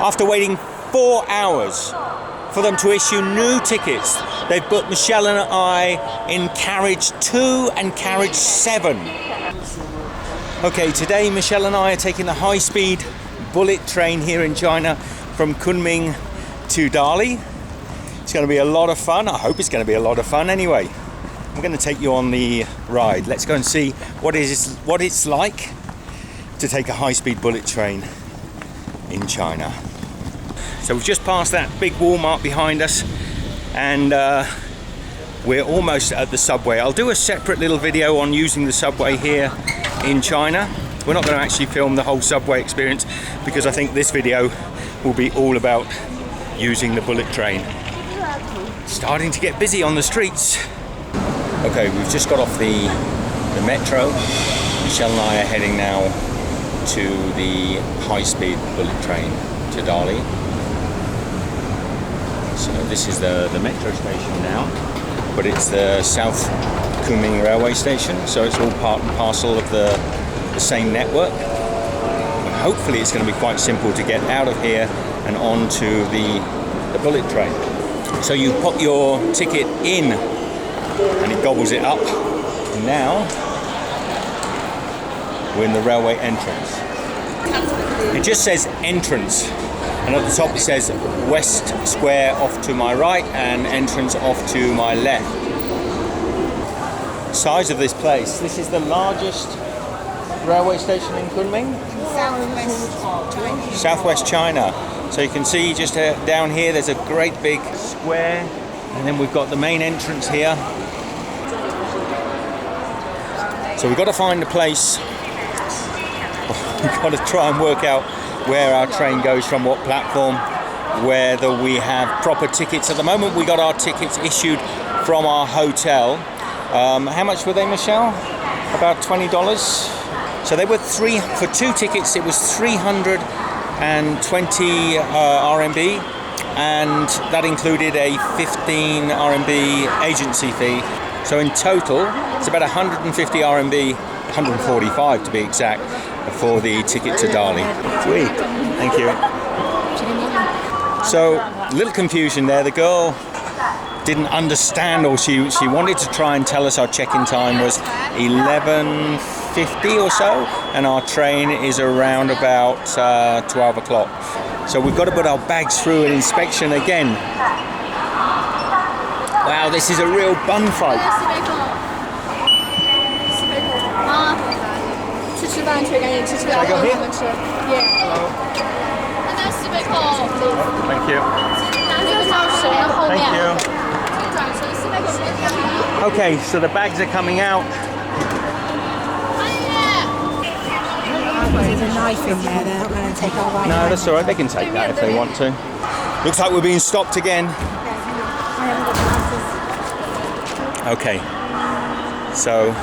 After waiting 4 hours for them to issue new tickets, they've put Michelle and I in carriage 2 and carriage 7. Okay, today Michelle and I are taking the high-speed bullet train here in China from Kunming to Dali. It's going to be a lot of fun. I hope it's going to be a lot of fun anyway. I'm going to take you on the ride. Let's go and see what it's like to take a high-speed bullet train in China. So we've just passed that big Walmart behind us, and we're almost at the subway. I'll do a separate little video on using the subway here in China. We're not going to actually film the whole subway experience because I think this video will be all about using the bullet train. Starting to get busy on the streets. Okay, we've just got off the metro. Michelle and I are heading now to the high-speed bullet train to Dali. So this is the metro station now, but it's the South Kunming railway station, so it's all part and parcel of the same network. And hopefully it's going to be quite simple to get out of here and onto the bullet train. So you pop your ticket in and it gobbles it up. And now we're in the railway entrance. It just says entrance, and at the top it says West Square off to my right and entrance off to my left. Size of this place. This is the largest railway station in Kunming? Southwest China. So you can see just down here there's a great big square, and then we've got the main entrance here. So we've got to find a place. We've got to try and work out where our train goes from what platform, whether we have proper tickets. At the moment we got our tickets issued from our hotel. How much were they, Michelle? About $20. So they were for 2 tickets it was 320 RMB, and that included a 15 RMB agency fee. So in total it's about 150 RMB, 145 to be exact, for the ticket to Dali. Sweet, thank you. So a little confusion there. The girl didn't understand, or she wanted to try and tell us our check-in time was 11:50 or so, and our train is around about 12 o'clock. So we've got to put our bags through an inspection again. Wow, this is a real bun fight. Should I go here? Hello. Thank you. Thank you. Okay, so the bags are coming out. There's a knife in there, they're not going to take our right. No, that's alright, they can take that if they want to. Looks like we're being stopped again. Okay, so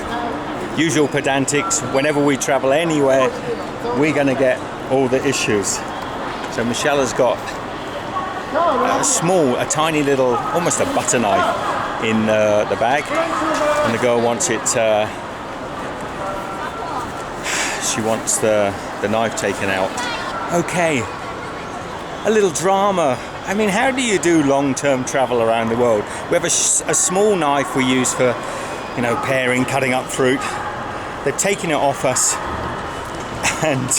usual pedantics, whenever we travel anywhere, we're going to get all the issues. So Michelle has got a tiny little, almost a butter knife in the bag, and the girl wants it, she wants the knife taken out. Okay, a little drama. I mean, how do you do long-term travel around the world? We have a small knife we use for, paring, cutting up fruit. They've taken it off us, and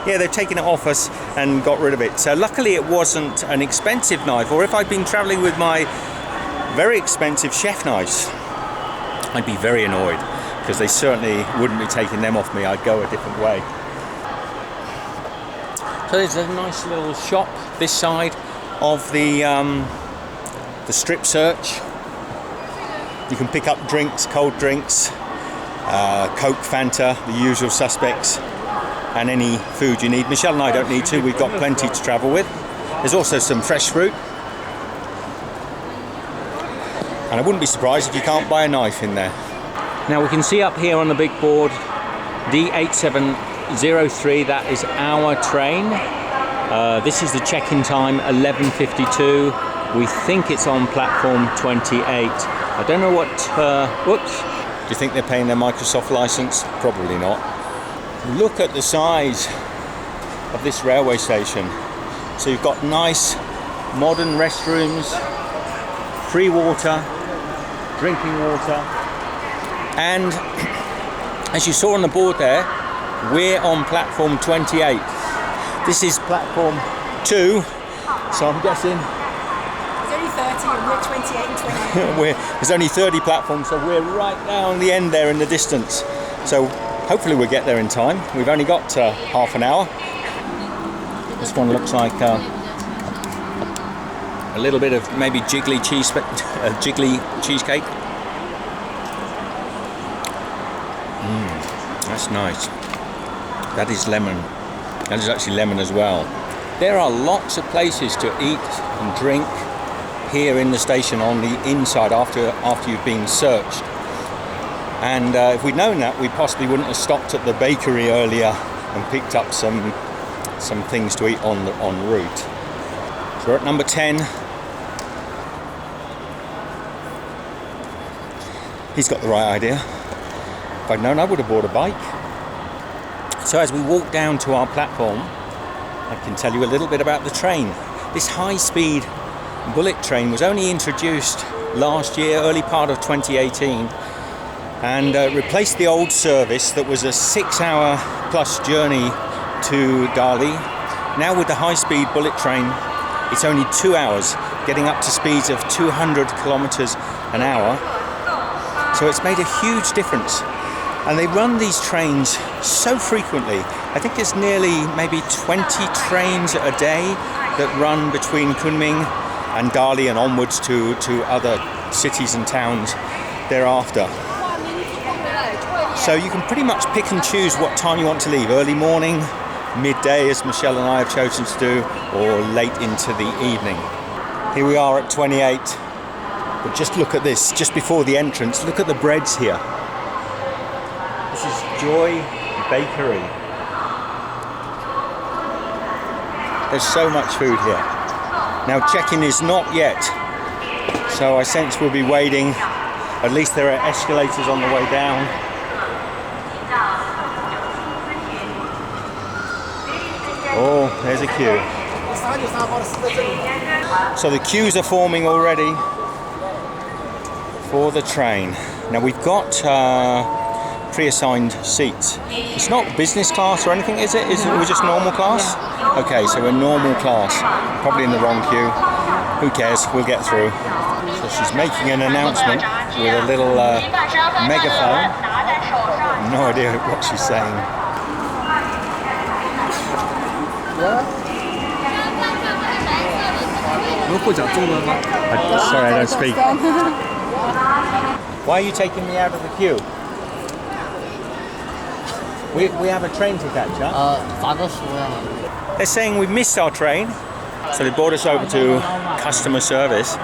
they've taken it off us and got rid of it. So luckily it wasn't an expensive knife, or if I'd been traveling with my very expensive chef knives, I'd be very annoyed, because they certainly wouldn't be taking them off me. I'd go a different way. So there's a nice little shop this side of the strip search. You can pick up drinks, cold drinks, Coke, Fanta, the usual suspects, and any food you need. Michelle and I don't need to, we've got plenty to travel with. There's also some fresh fruit. And I wouldn't be surprised if you can't buy a knife in there. Now we can see up here on the big board, D8703, that is our train. This is the check-in time, 11:52. We think it's on platform 28. I don't know what, whoops. Do you think they're paying their Microsoft license? Probably not. Look at the size of this railway station. So you've got nice modern restrooms, free water, drinking water, and as you saw on the board there, we're on platform 28. This is platform 2, so I'm guessing There's only 30 and we're 28 and 28. there's only 30 platforms, so we're right down the end there in the distance. So hopefully we'll get there in time. We've only got half an hour. This one looks like a little bit of maybe jiggly cheesecake. That's nice. That is lemon. That is actually lemon as well. There are lots of places to eat and drink here in the station on the inside after you've been searched. And if we'd known that, we possibly wouldn't have stopped at the bakery earlier and picked up some things to eat en route. So we're at number 10. He's got the right idea. If I'd known, I would have bought a bike. So as we walk down to our platform, I can tell you a little bit about the train. This high-speed bullet train was only introduced last year, early part of 2018, and replaced the old service that was a 6-hour plus journey to Dali. Now with the high-speed bullet train, it's only 2 hours, getting up to speeds of 200 kilometers an hour. So it's made a huge difference. And they run these trains so frequently. I think there's nearly maybe 20 trains a day that run between Kunming and Dali and onwards to other cities and towns thereafter. So you can pretty much pick and choose what time you want to leave. Early morning, midday, as Michelle and I have chosen to do, or late into the evening. Here we are at 28. But just look at this, just before the entrance, look at the breads here. This is Joy Bakery. There's so much food here. Now check-in is not yet, so I sense we'll be waiting. At least there are escalators on the way down. Oh, there's a queue. So the queues are forming already for the train. Now we've got pre-assigned seats. It's not business class or anything, is it? We're just normal class? Okay, so we're normal class. Probably in the wrong queue. Who cares? We'll get through. So she's making an announcement with a little megaphone. No idea what she's saying. Sorry, I don't speak. Why are you taking me out of the queue? We have a train to catch, huh? They're saying we missed our train, so they brought us over to customer service.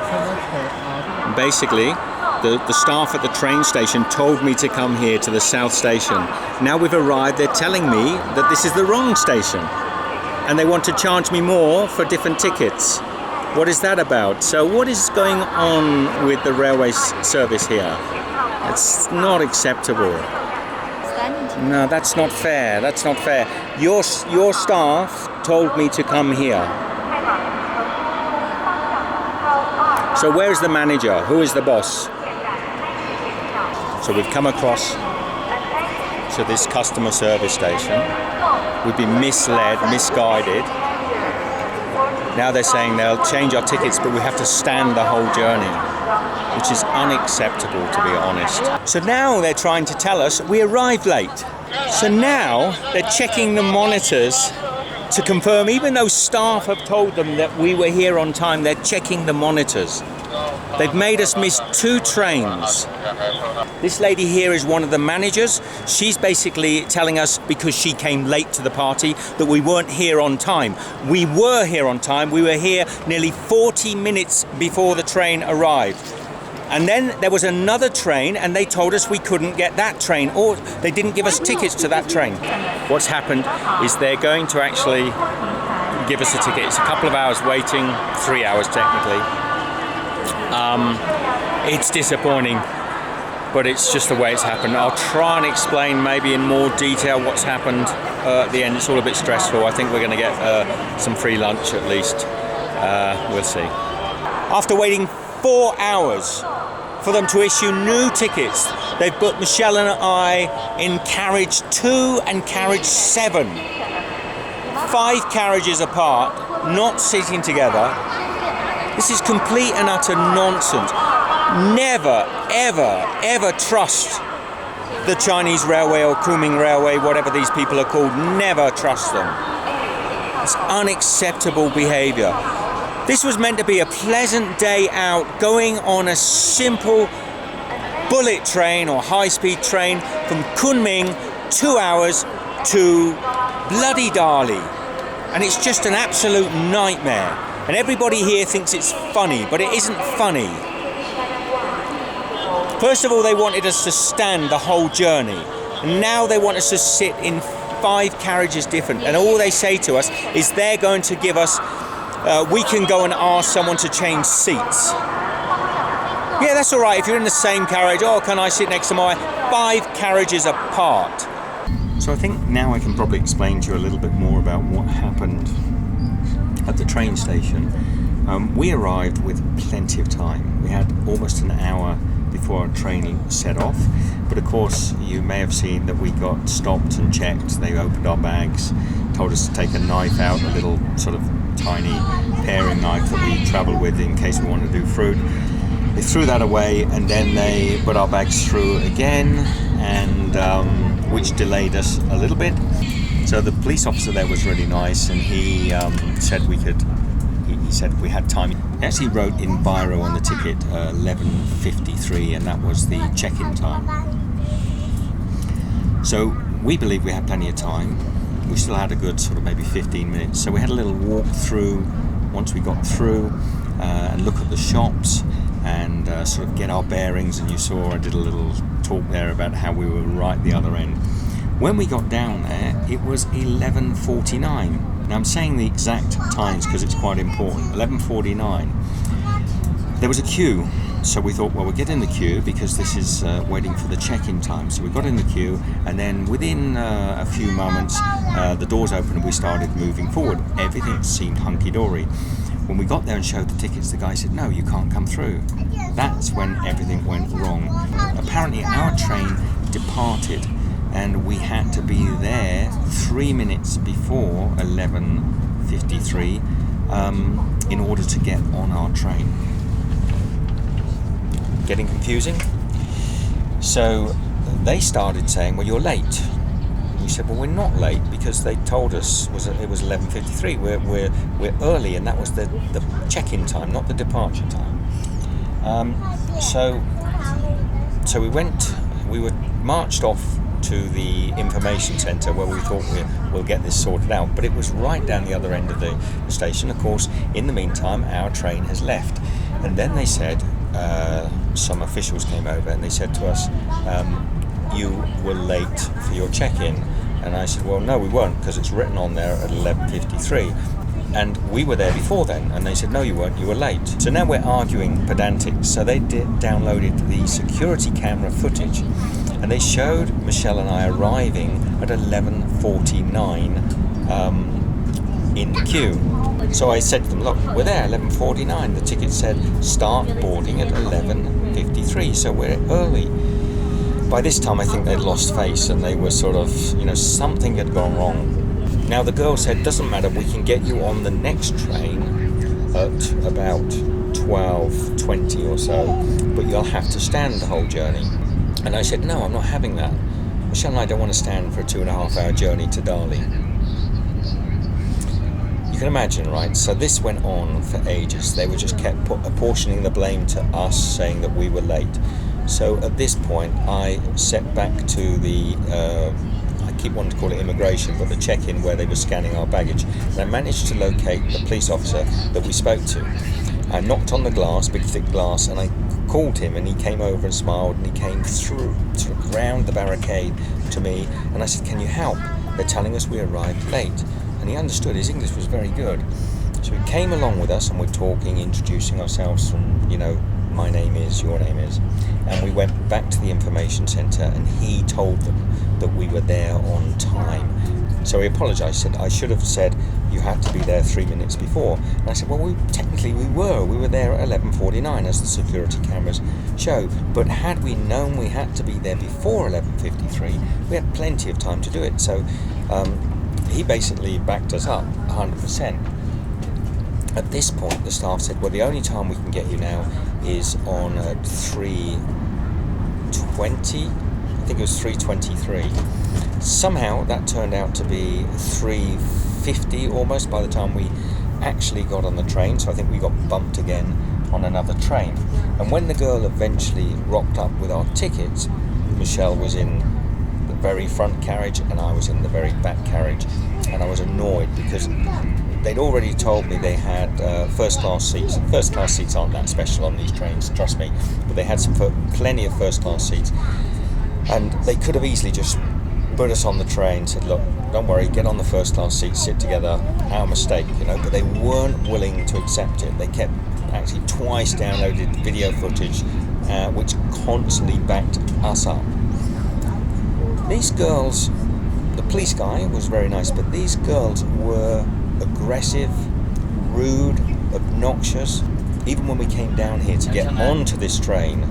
Basically, the staff at the train station told me to come here to the south station. Now we've arrived, they're telling me that this is the wrong station, and they want to charge me more for different tickets. What is that about? So what is going on with the railway service here? It's not acceptable. No, that's not fair. That's not fair. Your staff told me to come here. So where's the manager? Who is the boss? So we've come across to this customer service station. We've been misled, misguided. Now they're saying they'll change our tickets, but we have to stand the whole journey, which is unacceptable, to be honest. So now they're trying to tell us we arrived late. So now they're checking the monitors to confirm, even though staff have told them that we were here on time, they're checking the monitors. They've made us miss 2 trains. This lady here is one of the managers. She's basically telling us, because she came late to the party, that we weren't here on time. We were here on time. We were here nearly 40 minutes before the train arrived. And then there was another train, and they told us we couldn't get that train, or they didn't give us tickets to that train. What's happened is they're going to actually give us a ticket. It's a couple of hours waiting, 3 hours technically. It's disappointing. but it's just the way it's happened. I'll try and explain maybe in more detail what's happened at the end. It's all a bit stressful. I think we're going to get some free lunch at least. We'll see. After waiting 4 hours for them to issue new tickets, they've put Michelle and I in carriage 2 and carriage 7. 5 carriages apart, not sitting together. This is complete and utter nonsense. Never, ever, ever trust the Chinese Railway or Kunming Railway, whatever these people are called. Never trust them. It's unacceptable behaviour. This was meant to be a pleasant day out, going on a simple bullet train or high-speed train from Kunming, 2 hours to bloody Dali. And it's just an absolute nightmare. And everybody here thinks it's funny, but it isn't funny. First of all, they wanted us to stand the whole journey. And now they want us to sit in 5 carriages different. And all they say to us is they're going to give us, we can go and ask someone to change seats. Yeah, that's all right. If you're in the same carriage, oh, can I sit next to my 5 carriages apart? So I think now I can probably explain to you a little bit more about what happened at the train station. We arrived with plenty of time. We had almost an hour before our train set off, but of course you may have seen that we got stopped and checked. They opened our bags, told us to take a knife out, a little sort of tiny paring knife that we travel with in case we want to do fruit. They threw that away, and then they put our bags through again, and which delayed us a little bit. So the police officer there was really nice, and he said we could. He said we had time. He actually wrote in biro on the ticket 11:53, and that was the check-in time. So we believe we had plenty of time. We still had a good sort of maybe 15 minutes. So we had a little walk through once we got through and look at the shops and sort of get our bearings. And you saw I did a little talk there about how we were right at the other end. When we got down there, it was 11:49. Now I'm saying the exact times because it's quite important. 11:49. There was a queue, so we thought, well, we'll get in the queue because this is waiting for the check-in time. So we got in the queue, and then within a few moments, the doors opened and we started moving forward. Everything seemed hunky-dory. When we got there and showed the tickets, the guy said, no, you can't come through. That's when everything went wrong. Apparently our train departed, and we had to be there 3 minutes before 11:53 in order to get on our train. Getting confusing? So they started saying, well, you're late. We said, well, we're not late because they told us it was 11:53. We're early, and that was the check-in time, not the departure time. So we were marched off to the information centre where we thought we'll get this sorted out, but it was right down the other end of the station. Of course, in the meantime, our train has left. And then they said, some officials came over and they said to us, you were late for your check-in. And I said, well, no, we weren't, because it's written on there at 11:53. And we were there before then. And they said, no, you weren't, you were late. So now we're arguing pedantics. So they downloaded the security camera footage, and they showed Michelle and I arriving at 11:49 in the queue. So I said to them, look, we're there, 11:49. The ticket said start boarding at 11:53, so we're early. By this time, I think they'd lost face, and they were sort of, something had gone wrong. Now the girl said, doesn't matter, we can get you on the next train at about 12:20 or so, but you'll have to stand the whole journey. And I said, no, I'm not having that. Michelle and I don't want to stand for a 2.5-hour journey to Dali. You can imagine, right? So this went on for ages. They were just kept apportioning the blame to us, saying that we were late. So at this point, I set back to the, I keep wanting to call it immigration, but the check-in where they were scanning our baggage. And I managed to locate the police officer that we spoke to. I knocked on the glass, big thick glass, and I called him, and he came over and smiled, and he came through, sort of round the barricade to me, and I said, can you help? They're telling us we arrived late. And he understood, his English was very good. So he came along with us, and we're talking, introducing ourselves from, my name is, your name is. And we went back to the information centre, and he told them that we were there on time. So he apologised, said, I should have said you had to be there 3 minutes before. And I said, well, technically we were there at 11:49 as the security cameras show. But had we known we had to be there before 11:53, we had plenty of time to do it. So he basically backed us up 100%. At this point, the staff said, well, the only time we can get you now is on 3:20. I think it was 3:23. Somehow that turned out to be 3:50 almost by the time we actually got on the train. So I think we got bumped again on another train. And when the girl eventually rocked up with our tickets, Michelle was in the very front carriage and I was in the very back carriage. And I was annoyed because they'd already told me they had first class seats. First class seats aren't that special on these trains, trust me. But they had plenty of first class seats. And they could have easily just put us on the train, said, look, don't worry, get on the first class seat, sit together, our mistake, but they weren't willing to accept it. They kept actually twice downloaded video footage, which constantly backed us up. These girls, the police guy was very nice, but these girls were aggressive, rude, obnoxious. Even when we came down here to get onto this train,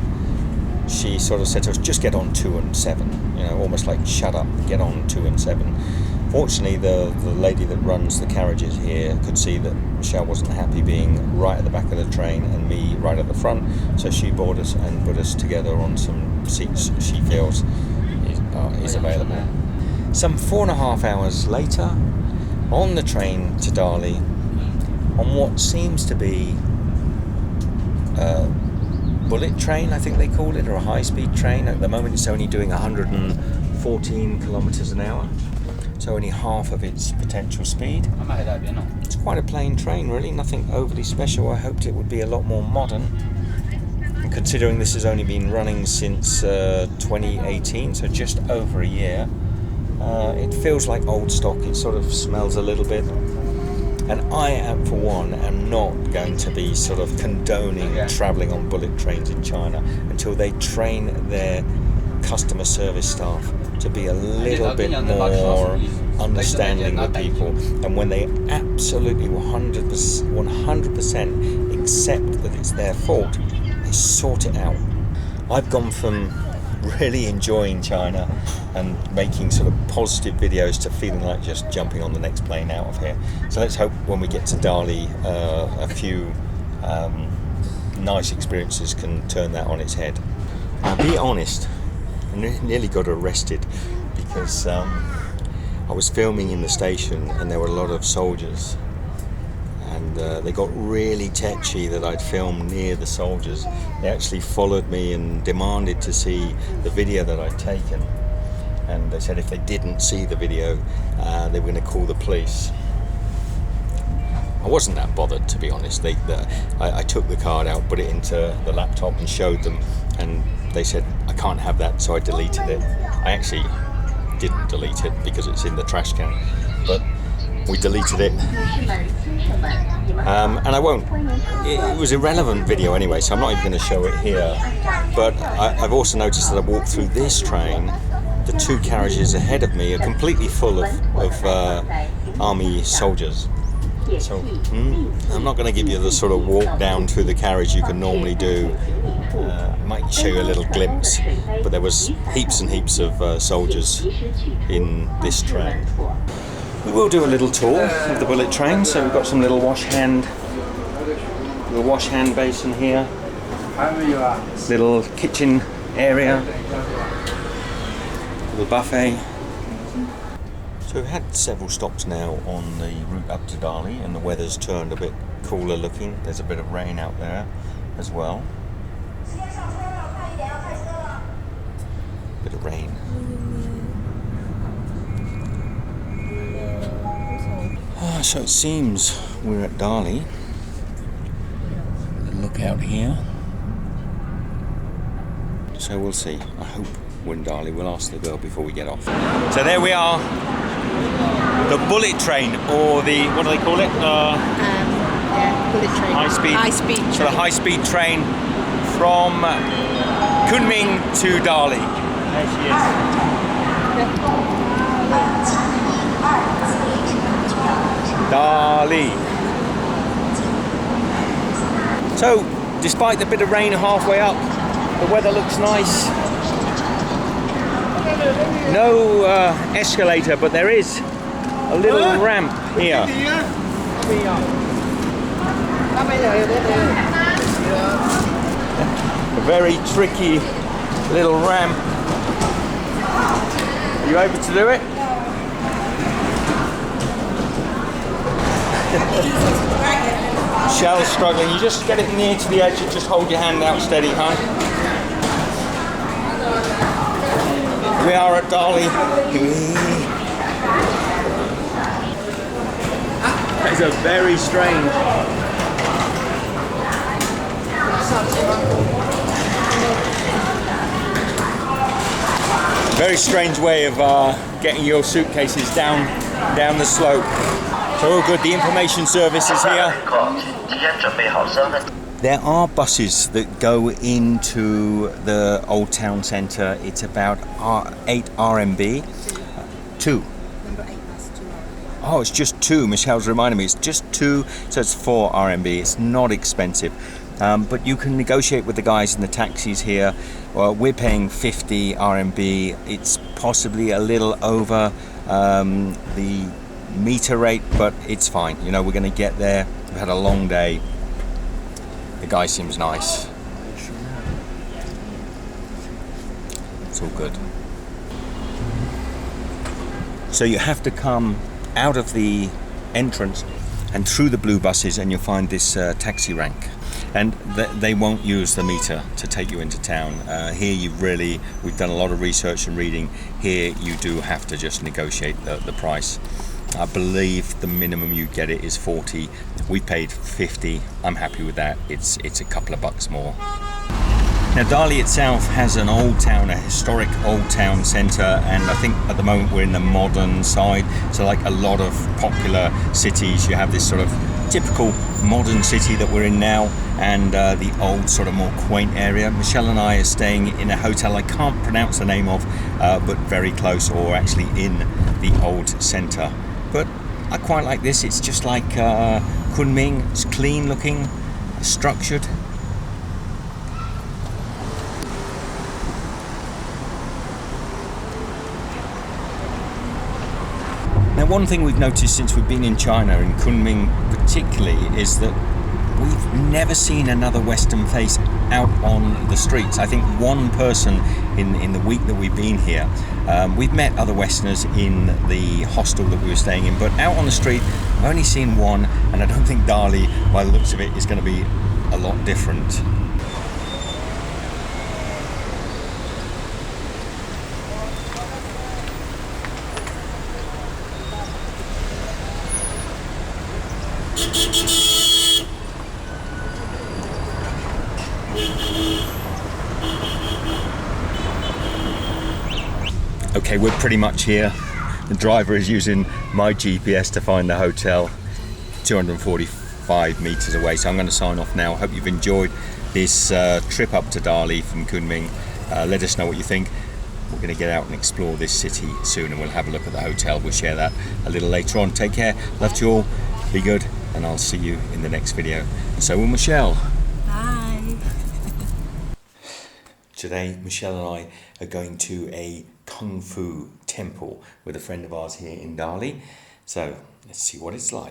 she sort of said to us, just get on 2 and 7, almost like, shut up, get on 2 and 7. Fortunately, the lady that runs the carriages here could see that Michelle wasn't happy being right at the back of the train and me right at the front, so she boarded us and put us together on some seats she feels is available. Some 4.5 hours later, on the train to Dali, on what seems to be bullet train, I think they call it, or a high-speed train. At the moment it's only doing 114 kilometers an hour, so only half of its potential speed. It's quite a plain train really, nothing overly special. I hoped it would be a lot more modern, and considering this has only been running since 2018, so just over a year, it feels like old stock. It sort of smells a little bit. And I am, for one, am not going to be sort of condoning travelling on bullet trains in China until they train their customer service staff to be a little bit more understanding with people. And when they absolutely 100% accept that it's their fault, they sort it out. I've gone from really enjoying China and making sort of positive videos to feeling like just jumping on the next plane out of here. So let's hope when we get to Dali, a few nice experiences can turn that on its head. Now, be honest, I nearly got arrested because I was filming in the station and there were a lot of soldiers, and they got really tetchy that I'd filmed near the soldiers. They actually followed me and demanded to see the video that I'd taken, and they said if they didn't see the video they were going to call the police. I wasn't that bothered, to be honest. I took the card out, put it into the laptop and showed them, and they said I can't have that, so I deleted it. I actually didn't delete it because it's in the trash can, but we deleted it, and I won't. It was irrelevant video anyway, so I'm not even going to show it here. But I've also noticed that I walked through this train, the 2 carriages ahead of me are completely full of army soldiers. So I'm not going to give you the sort of walk down through the carriage you can normally do. I might show you a little glimpse, but there was heaps and heaps of soldiers in this train. We will do a little tour of the bullet train. So we've got some little wash hand basin here, little kitchen area, little buffet. So we've had several stops now on the route up to Dali, and the weather's turned a bit cooler looking. There's a bit of rain out there as well. Bit of rain. So it seems we're at Dali. Look out here. So we'll see. I hope we're in Dali. We'll ask the girl before we get off. So there we are. The bullet train, or the, what do they call it? Bullet train. High speed train. So the high speed train from Kunming to Dali. There she is. Dali. So, despite the bit of rain halfway up, the weather looks nice. No escalator, but there is a little ramp here. A very tricky little ramp. Are you able to do it? Michelle's struggling. You just get it near to the edge and just hold your hand out steady, huh? We are at Dali. That is a very strange. Very strange way of getting your suitcases down the slope. So all good. The information service is here. There are buses that go into the Old Town Centre. It's about 8 RMB. 2. Number 8 bus, 2 RMB. Oh, it's just 2. Michelle's reminding me. It's just 2, so it's 4 RMB. It's not expensive. But you can negotiate with the guys in the taxis here. Well, we're paying 50 RMB. It's possibly a little over the meter rate, but it's fine. You know, we're going to get there. We've had a long day. The guy seems nice. It's all good. So you have to come out of the entrance and through the blue buses, and you'll find this taxi rank. And they won't use the meter to take you into town. Here we've done a lot of research and reading. Here you do have to just negotiate the price. I believe the minimum you get it is 40. We paid 50. I'm happy with that. It's a couple of bucks more. Now Dali itself has an old town, a historic old town centre, and I think at the moment we're in the modern side. So like a lot of popular cities, you have this sort of typical modern city that we're in now, and the old sort of more quaint area. Michelle and I are staying in a hotel I can't pronounce the name of, but very close, or actually in the old centre. But I quite like this. It's just like Kunming. It's clean looking, structured. Now, one thing we've noticed since we've been in China, in Kunming particularly, is that we've never seen another Western face out on the streets. I think one person in the week that we've been here. We've met other Westerners in the hostel that we were staying in, but out on the street, I've only seen one, and I don't think Dali, by the looks of it, is going to be a lot different. Okay, we're pretty much here. The driver is using my GPS to find the hotel, 245 meters away. So I'm going to sign off now. Hope you've enjoyed this trip up to Dali from Kunming. Let us know what you think. We're going to get out and explore this city soon, and we'll have a look at the hotel. We'll share that a little later on. Take care. Love to you all. Be good, and I'll see you in the next video. And so will Michelle. Bye. Today, Michelle and I are going to a Kung Fu temple with a friend of ours here in Dali. So let's see what it's like.